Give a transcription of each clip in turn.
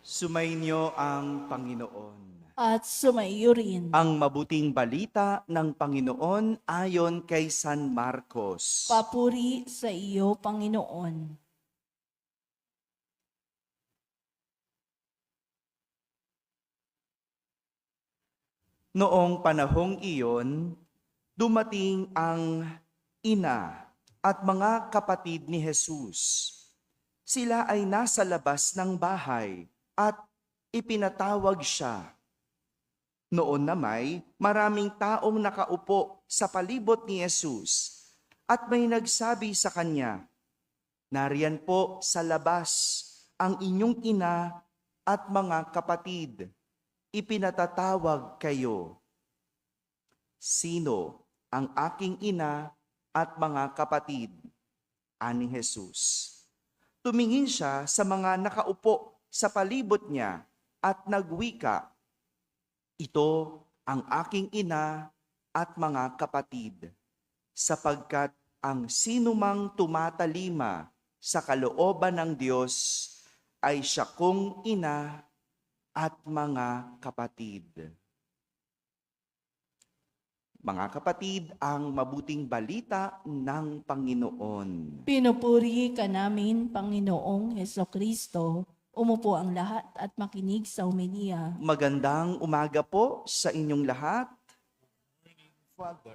Sumainyo ang Panginoon. At sumaiyo rin. Ang mabuting balita ng Panginoon ayon kay San Marcos. Papuri sa iyo, Panginoon. Noong panahong iyon, dumating ang ina at mga kapatid ni Jesus. Sila ay nasa labas ng bahay at ipinatawag siya. Noon na maraming taong nakaupo sa palibot ni Jesus at may nagsabi sa kanya, "Nariyan po sa labas ang inyong ina at mga kapatid. Ipinatatawag kayo." "Sino ang aking ina at mga kapatid?" ani Jesus. Tumingin siya sa mga nakaupo sa palibot niya at nagwika, "Ito ang aking ina at mga kapatid, sapagkat ang sinumang tumatalima sa kalooban ng Diyos ay siya kong ina at mga kapatid." Mga kapatid, ang mabuting balita ng Panginoon. Pinupuri ka namin, Panginoong Hesukristo. Umupo ang lahat at makinig sa homilya. Magandang umaga po sa inyong lahat.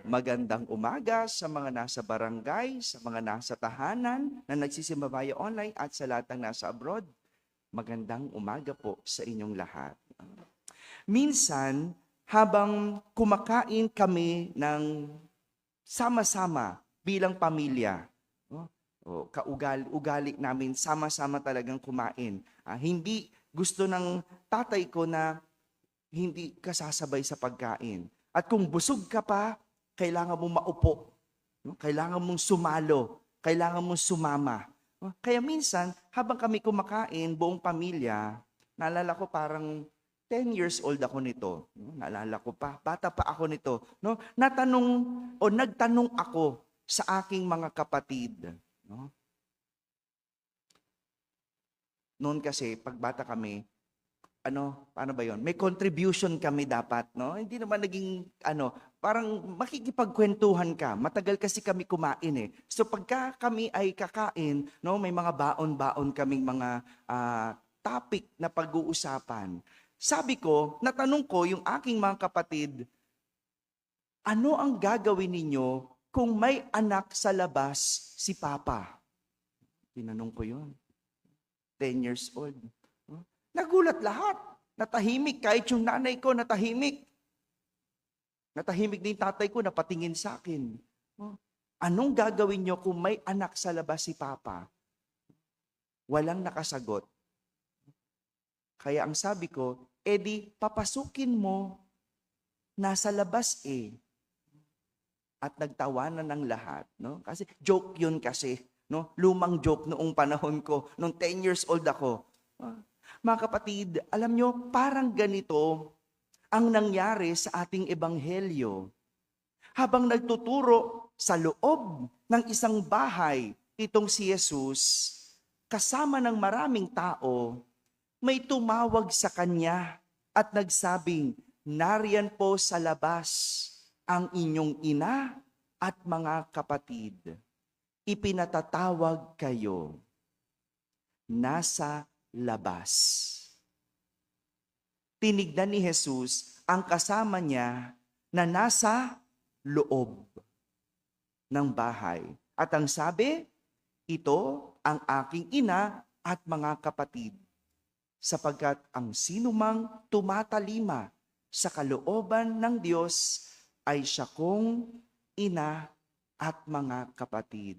Magandang umaga sa mga nasa barangay, sa mga nasa tahanan na nagsisimbabaya online at sa lahat ng nasa abroad. Magandang umaga po sa inyong lahat. Minsan, habang kumakain kami ng sama-sama bilang pamilya, ugali namin sama-sama talagang kumain. Hindi gusto ng tatay ko na hindi ka sasabay sa pagkain. At kung busog ka pa, kailangan mong maupo. Kailangan mong sumalo. Kailangan mong sumama. Kaya minsan, habang kami kumakain, buong pamilya, naalala ko parang 10 years old ako nito. Naalala ko pa, bata pa ako nito. Nagtanong ako sa aking mga kapatid. Noon kasi, pag bata kami, paano ba yon? May contribution kami dapat, no? Hindi naman naging, parang makikipagkwentuhan ka. Matagal kasi kami kumain eh. So pagka kami ay kakain, no, may mga baon-baon kaming mga topic na pag-uusapan. Sabi ko, natanong ko yung aking mga kapatid, ano ang gagawin ninyo kung may anak sa labas si Papa? Tinanong ko yun. 10 years old. Nagulat lahat. Natahimik. Kahit yung nanay ko, natahimik. Natahimik din tatay ko, napatingin sa akin. Anong gagawin nyo kung may anak sa labas si Papa? Walang nakasagot. Kaya ang sabi ko, edi papasukin mo, nasa labas eh. At nagtawanan ng lahat. No? Kasi joke yun kasi. No? Lumang joke noong panahon ko, noong 10 years old ako. Mga kapatid, alam nyo, parang ganito ang nangyari sa ating ebanghelyo. Habang nagtuturo sa loob ng isang bahay, itong si Jesus, kasama ng maraming tao, may tumawag sa kanya at nagsabing, "Nariyan po sa labas ang inyong ina at mga kapatid. Ipinatatawag kayo." Nasa labas. Tinignan ni Jesus ang kasama niya na nasa loob ng bahay. At ang sabi, "Ito ang aking ina at mga kapatid. Sapagkat ang sinumang tumatalima sa kalooban ng Diyos ay siya kong ina at mga kapatid."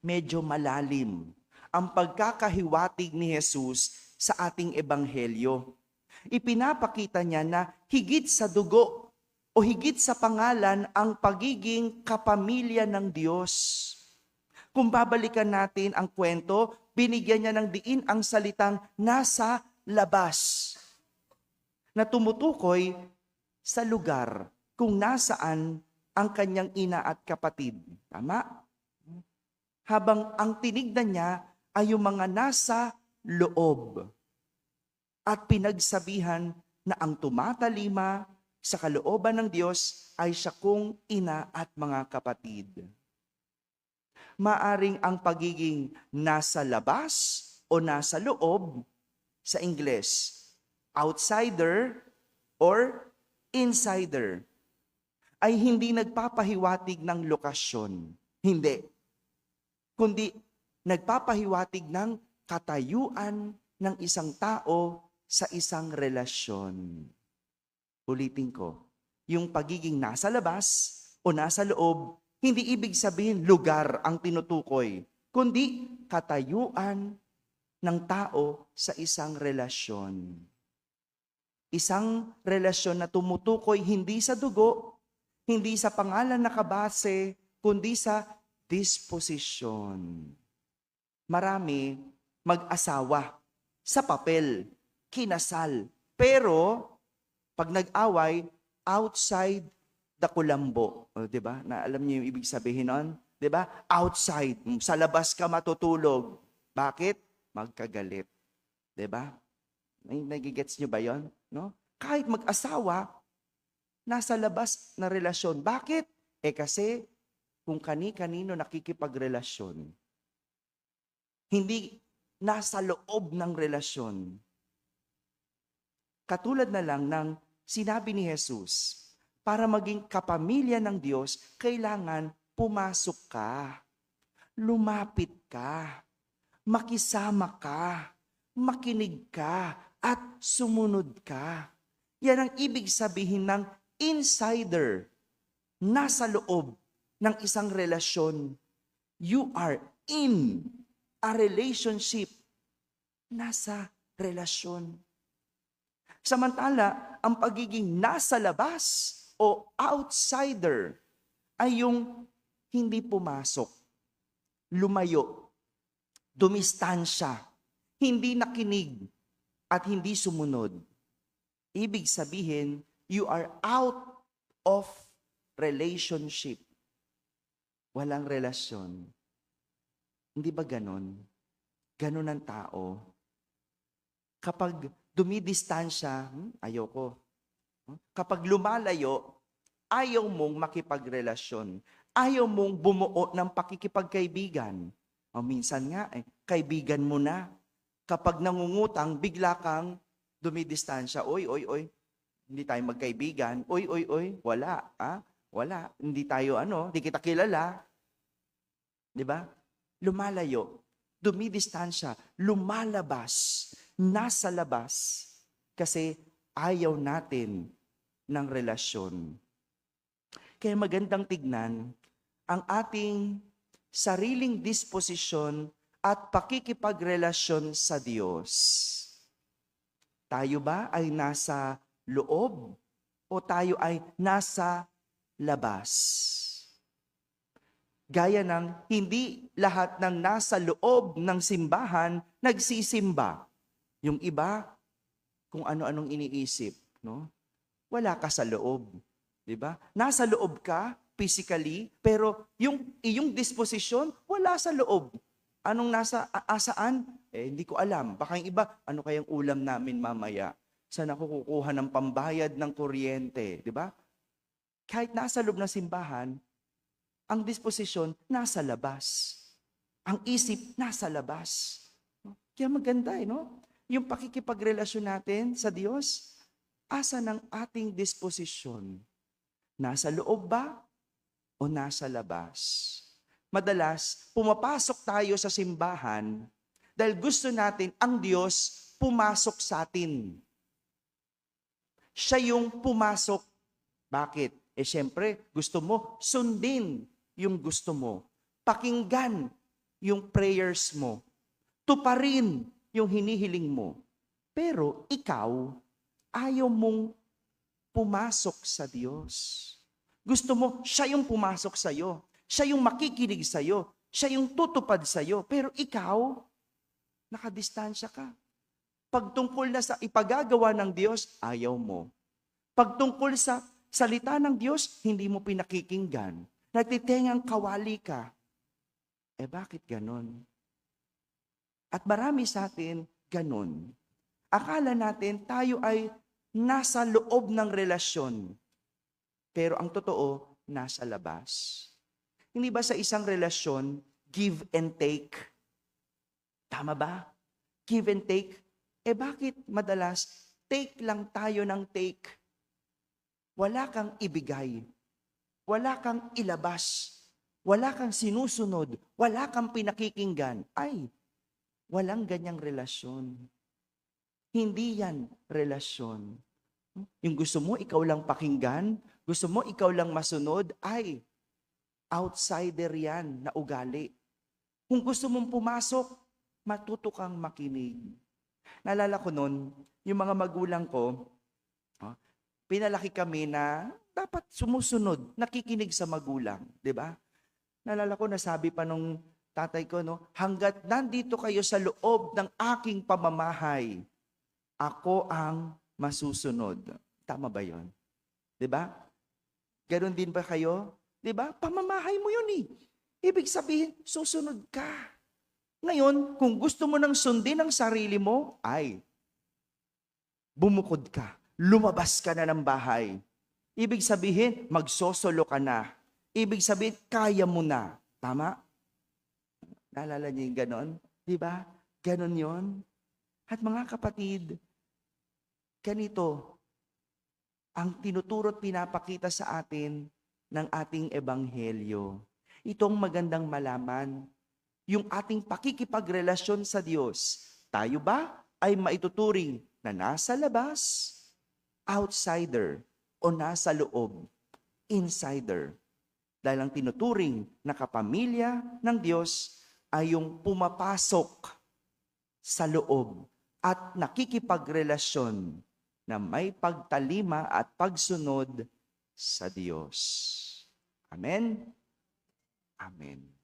Medyo malalim ang pagkakahiwatig ni Jesus sa ating ebanghelyo. Ipinapakita niya na higit sa dugo o higit sa pangalan ang pagiging kapamilya ng Diyos. Kung babalikan natin ang kwento, binigyan niya ng diin ang salitang nasa labas na tumutukoy sa lugar kung nasaan ang kanyang ina at kapatid. Tama? Habang ang tinignan niya ay yung mga nasa loob. At pinagsabihan na ang tumatalima sa kalooban ng Diyos ay siya kong ina at mga kapatid. Maaring ang pagiging nasa labas o nasa loob, sa Ingles, outsider or insider, ay hindi nagpapahiwatig ng lokasyon. Hindi. Kundi nagpapahiwatig ng katayuan ng isang tao sa isang relasyon. Ulitin ko, yung pagiging nasa labas o nasa loob, hindi ibig sabihin lugar ang tinutukoy, kundi katayuan ng tao sa isang relasyon. Isang relasyon na tumutukoy hindi sa dugo, hindi sa pangalan nakabase, kundi sa disposisyon. Marami mag-asawa sa papel, kinasal, pero pag nag-away, outside the kulambo. O, diba? Na alam niyo yung ibig sabihin nun? Diba? Outside. Sa labas ka matutulog. Bakit? Magkagalit. Diba? Nagigets niyo ba yon? No? Kahit mag-asawa, nasa labas na relasyon. Bakit? Kasi kung kani-kanino nakikipagrelasyon, hindi nasa loob ng relasyon. Katulad na lang ng sinabi ni Jesus, para maging kapamilya ng Diyos, kailangan pumasok ka, lumapit ka, makisama ka, makinig ka, at sumunod ka. Yan ang ibig sabihin ng insider, nasa loob ng isang relasyon. You are in a relationship, nasa relasyon. Samantala, ang pagiging nasa labas o outsider ay yung hindi pumasok, lumayo, dumistansya, hindi nakinig, at hindi sumunod. Ibig sabihin, you are out of relationship. Walang relasyon. Hindi ba ganon? Ganon ang tao. Kapag dumidistansya, ayoko. Kapag lumalayo, ayaw mong makipagrelasyon. Ayaw mong bumuo ng pakikipagkaibigan. O minsan nga, kaibigan mo na. Kapag nangungutang, bigla kang dumidistansya. Oy, hindi tayo magkaibigan. Oy, wala. Wala. Hindi tayo hindi kita kilala. Di ba? Lumalayo. Dumidistansya. Lumalabas. Nasa labas. Kasi ayaw natin ng relasyon. Kaya magandang tignan ang ating sariling disposisyon at pakikipagrelasyon sa Diyos. Tayo ba ay nasa loob o tayo ay nasa labas? Gaya ng hindi lahat ng nasa loob ng simbahan nagsisimba. Yung iba, kung ano-anong iniisip, no? Wala ka sa loob, 'di ba? Nasa loob ka physically, pero yung iyong disposisyon wala sa loob. Anong asaan? Hindi ko alam. Baka yung iba, ano kayang ulam namin mamaya? Saan ako kukuha ng pambayad ng kuryente, 'di ba? Kahit nasa loob ng simbahan, ang disposisyon nasa labas. Ang isip nasa labas. Kaya maganda, no? Yung pakikipagrelasyon natin sa Diyos, asa ng ating disposisyon? Nasa loob ba o nasa labas? Madalas, pumapasok tayo sa simbahan dahil gusto natin ang Diyos pumasok sa atin. Siya yung pumasok. Bakit? Siyempre, gusto mo sundin yung gusto mo. Pakinggan yung prayers mo. Tuparin yung hinihiling mo. Pero ikaw, ayaw mong pumasok sa Diyos. Gusto mo, siya yung pumasok sa'yo. Siya yung makikinig sa'yo. Siya yung tutupad sa'yo. Pero ikaw, nakadistansya ka. Pagtungkol na sa ipagagawa ng Diyos, ayaw mo. Pagtungkol sa salita ng Diyos, hindi mo pinakikinggan. Nagtitengang kawali ka. Bakit ganon? At marami sa atin, ganun. Akala natin tayo ay nasa loob ng relasyon. Pero ang totoo, nasa labas. Hindi ba sa isang relasyon, give and take? Tama ba? Give and take. Bakit madalas take lang tayo ng take? Wala kang ibigay. Wala kang ilabas. Wala kang sinusunod. Wala kang pinakikinggan. Ay, walang ganyang relasyon. Hindi yan relasyon. Yung gusto mo, ikaw lang pakinggan. Gusto mo, ikaw lang masunod. Ay, outsider yan na ugali. Kung gusto mong pumasok, matuto kang makinig. Naalala ko noon, yung mga magulang ko, pinalaki kami na dapat sumusunod, nakikinig sa magulang, di ba? Naalala ko, nasabi pa nung tatay ko, no, hanggat nandito kayo sa loob ng aking pamamahay, ako ang masusunod. Tama ba yon? Di ba? Ganon din ba kayo? Di ba? Pamamahay mo yun eh. Ibig sabihin, susunod ka. Ngayon, kung gusto mo nang sundin ang sarili mo, ay, bumukod ka. Lumabas ka na ng bahay. Ibig sabihin, magsosolo ka na. Ibig sabihin, kaya mo na. Tama? Naalala niyo yung ganon? Di ba? Ganon yon. At mga kapatid, ganito, ang tinuturo at pinapakita sa atin ng ating ebanghelyo. Itong magandang malaman, yung ating pakikipagrelasyon sa Diyos. Tayo ba ay maituturing na nasa labas, outsider, o nasa loob, insider? Dahil ang tinuturing na kapamilya ng Diyos ay yung pumapasok sa loob at nakikipagrelasyon na may pagtalima at pagsunod sa Diyos. Amen? Amen.